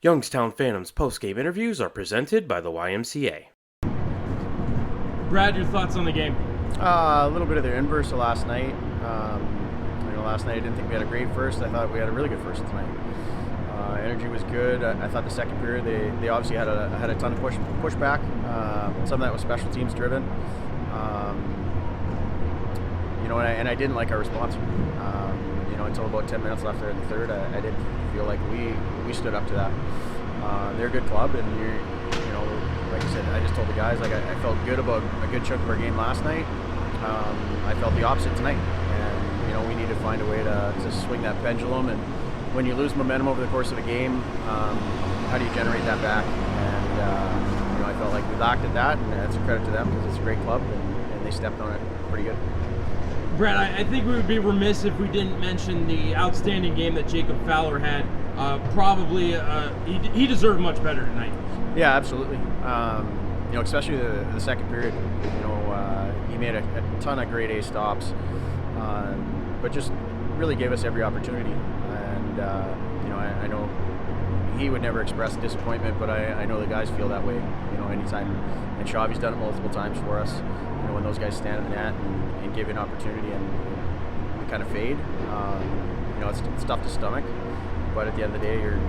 Youngstown Phantoms postgame interviews are presented by the YMCA. Brad, your thoughts on the game? A little bit of the inverse of last night. Last night I didn't think we had a great first. I thought we had a really good first tonight. Energy was good. I thought the second period they obviously had a ton of pushback. Some of that was special teams driven. And I didn't like our response. Until about 10 minutes left there in the third, I didn't feel like we stood up to that. They're a good club, and like I said, I just told the guys I felt good about a good chunk of our game last night. I felt the opposite tonight, and we need to find a way to swing that pendulum. And when you lose momentum over the course of a game, how do you generate that back? And I felt like we lacked at that, and that's a credit to them because it's a great club, and they stepped on it pretty good. Brad, I think we would be remiss if we didn't mention the outstanding game that Jacob Fowler had. He deserved much better tonight. Yeah, absolutely. Especially the second period. He made a ton of grade A stops, but just really gave us every opportunity. And I know he would never express disappointment, but I know the guys feel that way. Anytime. And Xavi's done it multiple times for us. When those guys stand in the net and give you an opportunity and we kind of fade. It's tough to stomach, but at the end of the day, you're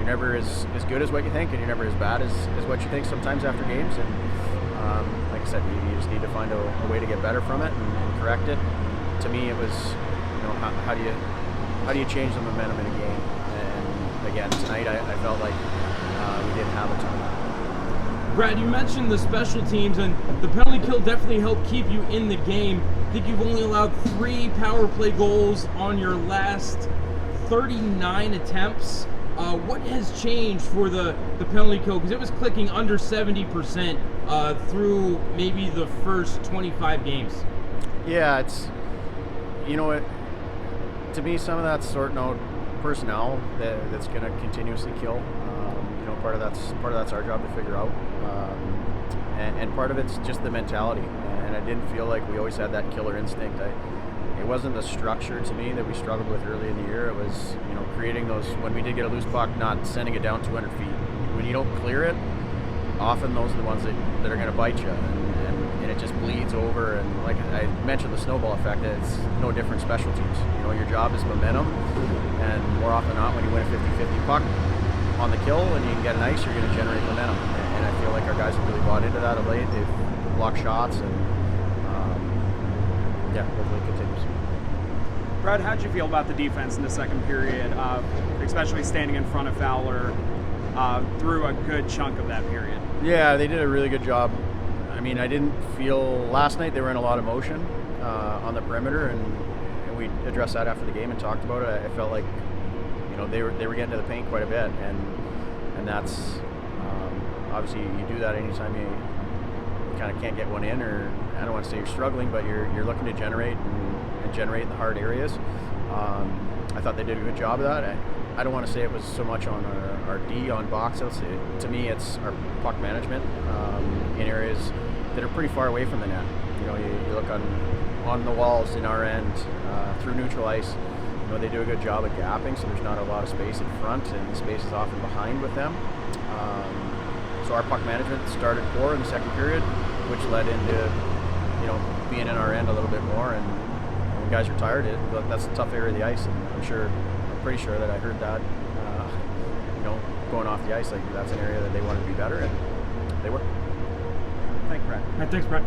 never as good as what you think, and you're never as bad as what you think sometimes after games. And like I said, you just need to find a way to get better from it and correct it. To me, it was how do you change the momentum in a game? And again, tonight I felt like we didn't have a ton of that. Brad, you mentioned the special teams, and the penalty kill definitely helped keep you in the game. I think you've only allowed 3 power play goals on your last 39 attempts. What has changed for the penalty kill? Because it was clicking under 70% through maybe the first 25 games. Yeah, it's to me, some of that's sorting out personnel that's going to continuously kill. Part of that's our job to figure out, and part of it's just the mentality. And I didn't feel like we always had that killer instinct. It wasn't the structure to me that we struggled with early in the year. It was creating those, when we did get a loose puck, not sending it down 200 feet. When you don't clear it, often those are the ones that are going to bite you, and it just bleeds over. And like I mentioned, the snowball effect, it's no different special teams. Your job is momentum, and more often than not, when you win a 50-50 puck on the kill and you can get an ice, you're going to generate momentum. And I feel like our guys have really bought into that of late. They've blocked shots, and hopefully it continues. Brad, how did you feel about the defense in the second period, especially standing in front of Fowler through a good chunk of that period? Yeah, they did a really good job. I didn't feel last night they were in a lot of motion on the perimeter, and we addressed that after the game and talked about it. I felt like they were getting to the paint quite a bit, and that's obviously you do that anytime you kind of can't get one in, or I don't want to say you're struggling, but you're looking to generate and generate in the hard areas. I thought they did a good job of that. I don't want to say it was so much on our D on box outs. To me, it's our puck management in areas that are pretty far away from the net. You look on the walls in our end through neutral ice. They do a good job of gapping, so there's not a lot of space in front, and the space is often behind with them. So our puck management started poor in the second period, which led into being in our end a little bit more. And when guys are tired, that's a tough area of the ice, and I'm pretty sure that I heard that going off the ice, like that's an area that they wanted to be better, and they were. Thank you, Brad. Thanks, Brad.